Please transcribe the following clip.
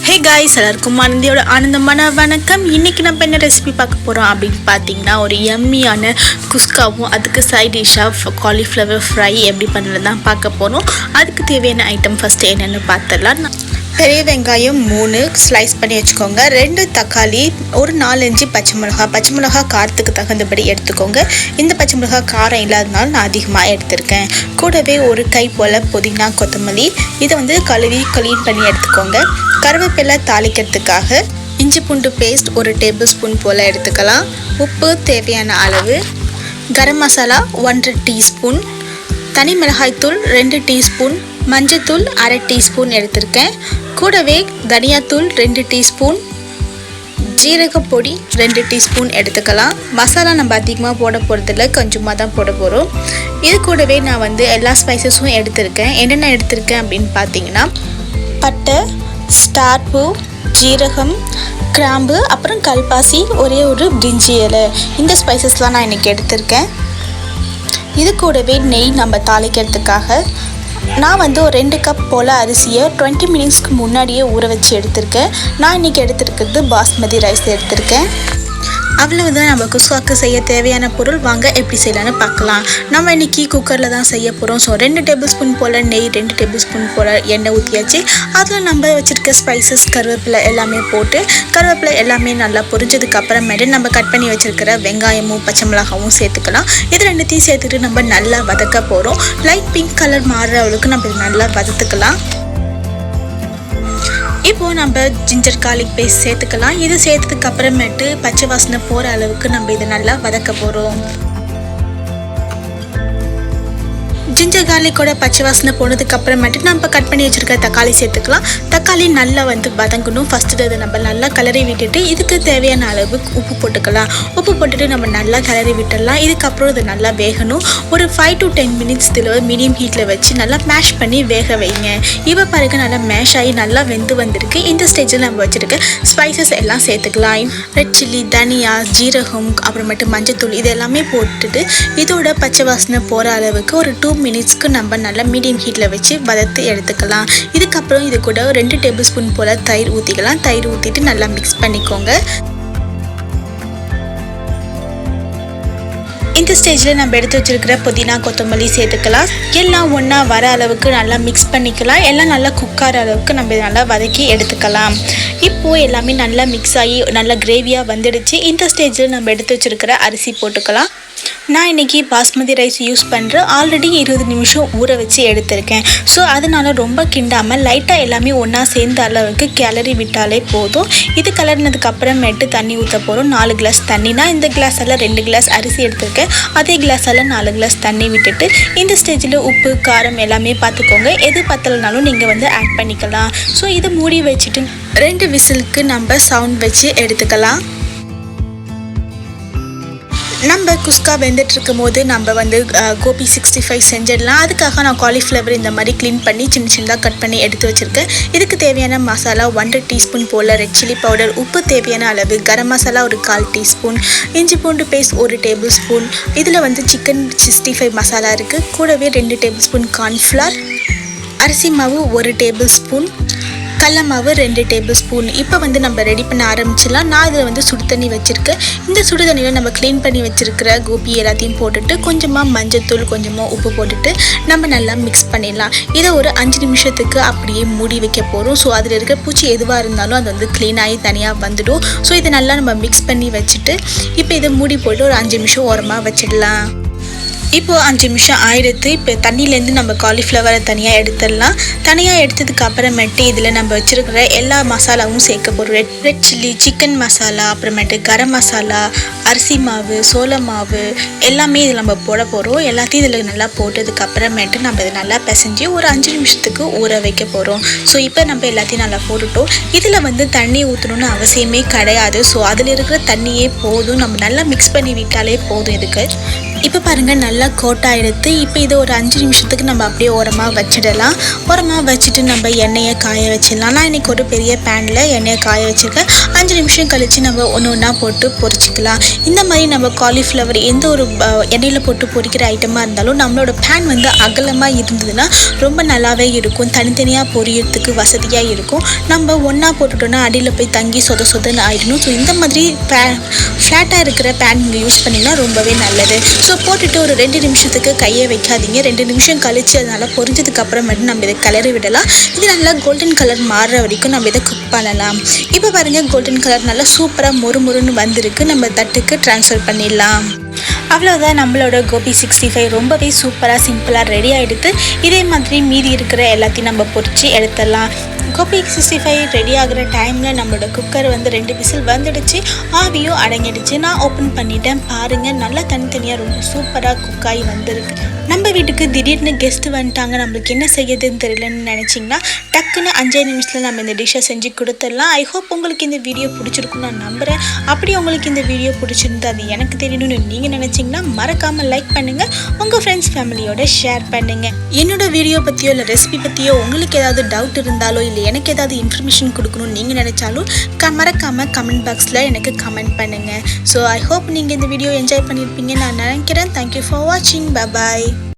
Hey guys, எல்லாருக்கும் ஆனந்தியோட ஆனந்தமான வணக்கம். இன்றைக்கி நம்ம என்ன ரெசிபி பார்க்க போகிறோம் அப்படின்னு பார்த்தீங்கன்னா, ஒரு யம்மியான குஸ்காவும் அதுக்கு சைட் டிஷ்ஷாக காலிஃப்ளவர் ஃப்ரை எப்படி பண்ணுறது தான் பார்க்க போகிறோம். அதுக்கு தேவையான ஐட்டம் ஃபஸ்ட்டு என்னென்னு பார்த்துடலாம். பெரிய வெங்காயம் 3 ஸ்லைஸ் பண்ணி வச்சுக்கோங்க. 2 தக்காளி, ஒரு 4-5 பச்சை மிளகா காரத்துக்கு தகுந்தபடி எடுத்துக்கோங்க. இந்த பச்சை மிளகா காரம் இல்லாதனால நான் அதிகமாக எடுத்திருக்கேன். கூடவே ஒரு கை போல் புதினா கொத்தமல்லி, இதை கழுவி க்ளீன் பண்ணி எடுத்துக்கோங்க. கருவேப்பிலை தாளிக்கிறதுக்காக இஞ்சி பூண்டு பேஸ்ட் 1 டேபிள் ஸ்பூன் போல் எடுத்துக்கலாம். உப்பு தேவையான அளவு, கரம் மசாலா 1 டீஸ்பூன், தனி மிளகாய்த்தூள் 2 டீஸ்பூன், மஞ்சத்தூள் 1/2 டீஸ்பூன் எடுத்திருக்கேன். கூடவே தனியாத்தூள் 2 டீஸ்பூன், ஜீரகப்பொடி 2 டீஸ்பூன் எடுத்துக்கலாம். மசாலா நம்ம அதிகமாக போட போகிறதில்ல, கொஞ்சமாக தான் போட போகிறோம். இது கூடவே நான் எல்லா ஸ்பைசஸும் எடுத்திருக்கேன். என்னென்ன எடுத்திருக்கேன் அப்படின்னு பார்த்தீங்கன்னா, பட்டை, ஸ்டார் பூ, ஜீரகம், கிராம்பு, அப்புறம் கல்பாசி, ஒரே ஒரு பிரிஞ்சி இலை. இந்த ஸ்பைசஸ்லாம் நான் இன்றைக்கி எடுத்திருக்கேன். இது கூடவே நெய் நம்ம தாளிக்கிறதுக்காக நான் ஒரு 2 கப் போல் அரிசியை 20 மினிட்ஸ்க்கு முன்னாடியே ஊற வச்சு எடுத்திருக்கேன். நான் இன்றைக்கி எடுத்துருக்கிறது பாஸ்மதி ரைஸ் எடுத்திருக்கேன். அவ்வளவுதான் நம்ம குஸ்காக்கு செய்ய தேவையான பொருள். வாங்க எப்படி செய்யலான்னு பார்க்கலாம். நம்ம இன்றைக்கி குக்கரில் தான் செய்ய போகிறோம். ஸோ 2 டேபிள் ஸ்பூன் போல் நெய், 2 டேபிள் ஸ்பூன் போல் எண்ணெய் ஊற்றியாச்சு. அதில் நம்ம வச்சுருக்க ஸ்பைசஸ், கருவேப்பிலை எல்லாமே போட்டு, கருவேப்பிலை எல்லாமே நல்லா பொரிஞ்சதுக்கு அப்புறமேட்டு நம்ம கட் பண்ணி வச்சுருக்கிற வெங்காயமும் பச்சை மிளகாவும் சேர்த்துக்கலாம். இது ரெண்டுத்தையும் சேர்த்துட்டு நம்ம நல்லா வதக்க போகிறோம். லைட் பிங்க் கலர் மாறுற அளவுக்கு நம்ம நல்லா வதத்துக்கலாம். இப்போது நம்ம ஜிஞ்சர் கார்லிக் பேஸ்ட் சேர்த்துக்கலாம். இது சேர்த்ததுக்கு அப்புறமேட்டு பச்சை வாசனை போகிற அளவுக்கு நம்ம இதை நல்லா வதக்க போகிறோம். ஜிஞ்சர் கார்லிக்கோட பச்சை வாசனை போனதுக்கு அப்புறமேட்டு நம்ம கட் பண்ணி வச்சுருக்க தக்காளி சேர்த்துக்கலாம். தக்காளி நல்லா வதங்கணும். ஃபஸ்ட்டு அதை நம்ம நல்லா கிளறி விட்டுட்டு இதுக்கு தேவையான அளவு உப்பு போட்டுக்கலாம். உப்பு போட்டுட்டு நம்ம நல்லா கிளறி விட்டுடலாம். இதுக்கப்புறம் இது நல்லா வேகணும். ஒரு 5 to 10 மினிட்ஸ் மீடியம் ஹீட்டில் வச்சு நல்லா மேஷ் பண்ணி வேக வைங்க. இப்போ பாருங்க, நல்லா மேஷ் ஆகி நல்லா வெந்து வந்திருக்கு. இந்த ஸ்டேஜில் நம்ம வச்சுருக்க ஸ்பைசஸ் எல்லாம் சேர்த்துக்கலாம். ரெட் சில்லி, தனியா, ஜீரகம், அப்புறமேட்டு மஞ்சத்தூள், இது எல்லாமே போட்டுட்டு இதோட பச்சை வாசனை போகிற அளவுக்கு ஒரு 2 மினிட்ஸ்க்கு நம்ம நல்லா மீடியம் ஹீட்டில் வச்சு வதத்து எடுத்துக்கலாம். இதுக்கப்புறம் இது கூட 2 டேபிள் ஸ்பூன் போல் தயிர் ஊற்றிக்கலாம். தயிர் ஊற்றிட்டு நல்லா மிக்ஸ் பண்ணிக்கோங்க. இந்த ஸ்டேஜில் நம்ம எடுத்து வச்சுருக்கிற புதினா கொத்தமல்லி சேர்த்துக்கலாம். எல்லாம் ஒன்றா வர அளவுக்கு நல்லா மிக்ஸ் பண்ணிக்கலாம். எல்லாம் நல்லா குக் ஆகிற அளவுக்கு நம்ம நல்லா வதக்கி எடுத்துக்கலாம். இப்போது எல்லாமே நல்லா மிக்ஸ் ஆகி நல்லா கிரேவியாக வந்துடுச்சு. இந்த ஸ்டேஜில் நம்ம எடுத்து வச்சுருக்கிற அரிசி போட்டுக்கலாம். நான் இன்றைக்கி பாஸ்மதி ரைஸ் யூஸ் பண்ணுறேன். ஆல்ரெடி 20 நிமிஷம் ஊற வச்சு எடுத்திருக்கேன். ஸோ அதனால் ரொம்ப கிண்டாமல் லைட்டாக எல்லாமே ஒன்றா சேர்ந்த அளவுக்கு கிளறி விட்டாலே போதும். இது கிளறினதுக்கு அப்புறமேட்டு தண்ணி ஊற்ற போகிறோம். 4 கிளாஸ் தண்ணினா இந்த கிளாஸால் 2 கிளாஸ் அரிசி எடுத்திருக்கேன். அதே கிளாஸால் 4 கிளாஸ் தண்ணி விட்டுட்டு இந்த ஸ்டேஜில் உப்பு காரம் எல்லாமே பார்த்துக்கோங்க. எது பத்தலைனாலும் நீங்கள் ஆட் பண்ணிக்கலாம். ஸோ இதை மூடி வச்சுட்டு 2 விசிலுக்கு நம்ம சவுண்ட் வச்சு எடுத்துக்கலாம். நம்ம குஸ்கா வெந்துட்டுருக்கும் போது நம்ம கோபி 65 செஞ்சிடலாம். அதுக்காக நான் காலிஃப்ளவர் இந்த மாதிரி க்ளீன் பண்ணி சின்னதாக கட் பண்ணி எடுத்து வச்சுருக்கேன். இதுக்கு தேவையான மசாலா 1 டீஸ்பூன் போல் ரெட் சில்லி பவுடர், உப்பு தேவையான அளவு, கரம் மசாலா ஒரு 1/4 டீஸ்பூன், இஞ்சி பூண்டு பேஸ்ட் 1 டேபிள் ஸ்பூன், இதில் சிக்கன் 65 மசாலா இருக்குது. கூடவே 2 டேபிள் ஸ்பூன் கார்ன்ஃப்ளவர், அரிசி மாவு 1 டேபிள் ஸ்பூன், கடல மாவு 2 டேபிள் ஸ்பூன். இப்போ நம்ம ரெடி பண்ண ஆரம்பிச்சிடலாம். நான் இதில் சுடு தண்ணி வச்சுருக்கேன். இந்த சுடு தண்ணியில் நம்ம க்ளீன் பண்ணி வச்சுருக்கிற கோபி எல்லாத்தையும் போட்டுட்டு கொஞ்சமாக மஞ்சத்தூள், கொஞ்சமாக உப்பு போட்டுட்டு நம்ம நல்லா மிக்ஸ் பண்ணிடலாம். இதை ஒரு 5 நிமிஷத்துக்கு அப்படியே மூடி வைக்க போகிறோம். ஸோ அதில் இருக்கிற பூச்சி எதுவாக இருந்தாலும் அது க்ளீன் ஆகி தனியாக வந்துடும். ஸோ இதை நல்லா நம்ம மிக்ஸ் பண்ணி வச்சுட்டு இப்போ இதை மூடி போட்டு ஒரு 5 நிமிஷம் ஓரமாக வச்சிடலாம். இப்போது 5 நிமிஷம் ஆயிடுத்து. இப்போ தண்ணியிலேருந்து நம்ம காலிஃப்ளவரை தனியாக எடுத்துடலாம். தனியாக எடுத்ததுக்கு அப்புறமேட்டு இதில் நம்ம வச்சுருக்கிற எல்லா மசாலாவும் சேர்க்க போகிறோம். ரெட் சில்லி, சிக்கன் மசாலா, அப்புறமேட்டு கரம் மசாலா, அரிசி மாவு, சோள மாவு எல்லாமே இதில் நம்ம போட போகிறோம். எல்லாத்தையும் இதில் நல்லா போட்டதுக்கு அப்புறமேட்டு நம்ம இதை நல்லா பிசைஞ்சு ஒரு 5 நிமிஷத்துக்கு ஊற வைக்க போகிறோம். ஸோ இப்போ நம்ம எல்லாத்தையும் நல்லா போட்டுட்டோம். இதில் தண்ணி ஊற்றணுன்னு அவசியமே கிடையாது. ஸோ அதில் இருக்கிற தண்ணியே போதும். நம்ம நல்லா மிக்ஸ் பண்ணி விட்டாலே போதும். இதுக்கு இப்போ பாருங்கள், நல்லா நல்லா கோட்டாக எடுத்து இப்போ இதை ஒரு 5 நிமிஷத்துக்கு நம்ம அப்படியே ஓரமாக வச்சிடலாம். ஓரமாக வச்சுட்டு நம்ம எண்ணெயை காய வச்சிடலாம். நான் இன்றைக்கி ஒரு பெரிய பேனில் எண்ணெயை காய வச்சுருக்கேன். 5 நிமிஷம் கழித்து நம்ம ஒன்று ஒன்றா போட்டு பொரிச்சிக்கலாம். இந்த மாதிரி நம்ம காலிஃப்ளவர் எந்த ஒரு எண்ணெயில் போட்டு பொரிக்கிற ஐட்டமாக இருந்தாலும் நம்மளோட பேன் வந்து அகலமாக இருந்ததுன்னா ரொம்ப நல்லாவே இருக்கும். தனித்தனியாக பொரியறதுக்கு வசதியாக இருக்கும். நம்ம ஒன்றா போட்டுட்டோன்னா அடியில் போய் தங்கி சொதன்னு ஆகிடணும். ஸோ இந்த மாதிரி ஃப்ளாட்டாக இருக்கிற பேன் நீங்கள் யூஸ் பண்ணிங்கன்னா ரொம்பவே நல்லது. ஸோ போட்டுட்டு ஒரு 2 நிமிஷத்துக்கு கையை வைக்காதீங்க. 2 நிமிஷம் கழித்து அதனால் பொரிஞ்சதுக்கு அப்புறமேட்டு நம்ம இதை கிளறி விடலாம். இது நல்லா கோல்டன் கலர் மாறுற வரைக்கும் நம்ம இதை குக் பண்ணலாம். இப்போ பாருங்கள், கோல்டன் கலர் நல்லா சூப்பராக மொறுன்னு வந்திருக்கு. நம்ம தட்டுக்கு ட்ரான்ஸ்ஃபர் பண்ணிடலாம். அவ்வளோதான், நம்மளோட கோபி 65 ரொம்பவே சூப்பராக சிம்பிளாக ரெடி ஆகிடுது. இதே மாதிரி மீதி இருக்கிற எல்லாத்தையும் நம்ம பொரித்து எடுத்துடலாம். கோபி 65 ரெடி ஆகிற டைமில் நம்மளோட குக்கர் வந்து 2 விசில் வந்துடுச்சு. ஆவியும் அடங்கிடுச்சு. நான் ஓப்பன் பண்ணிட்டேன். பாருங்கள், நல்லா தனித்தனியாக ரொம்ப சூப்பராக குக்காகி வந்திருக்கு. நம்ம வீட்டுக்கு திடீர்னு கெஸ்ட்டு வந்துட்டாங்க, நம்மளுக்கு என்ன செய்யறதுன்னு தெரியலன்னு நினச்சிங்கன்னா டக்குன்னு 5 நிமிஷத்தில் நம்ம இந்த டிஷ்ஷை செஞ்சு கொடுத்துடலாம். ஐ ஹோப் உங்களுக்கு இந்த வீடியோ பிடிச்சிருக்குன்னு நான் நம்புகிறேன். அப்படி உங்களுக்கு இந்த வீடியோ பிடிச்சிருந்து அது எனக்கு தெரியணும்னு நீங்கள் நினச்சிங்கன்னா மறக்காமல் லைக் பண்ணுங்கள். உங்கள் ஃப்ரெண்ட்ஸ் ஃபேமிலியோட ஷேர் பண்ணுங்கள். என்னோடய வீடியோ பற்றியோ இல்லை ரெசிபி பற்றியோ உங்களுக்கு ஏதாவது டவுட் இருந்தாலோ இல்லை எனக்கு ஏதாவது இன்ஃபர்மேஷன் கொடுக்கணும்னு நீங்கள் நினச்சாலும் மறக்காமல் கமெண்ட் பாக்ஸில் எனக்கு கமெண்ட் பண்ணுங்கள். ஸோ ஐ ஹோப் நீங்கள் இந்த வீடியோ என்ஜாய் பண்ணியிருப்பீங்கன்னு நான் நினைக்கிறேன். தேங்க்யூ ஃபார் வாட்சிங். Bye bye.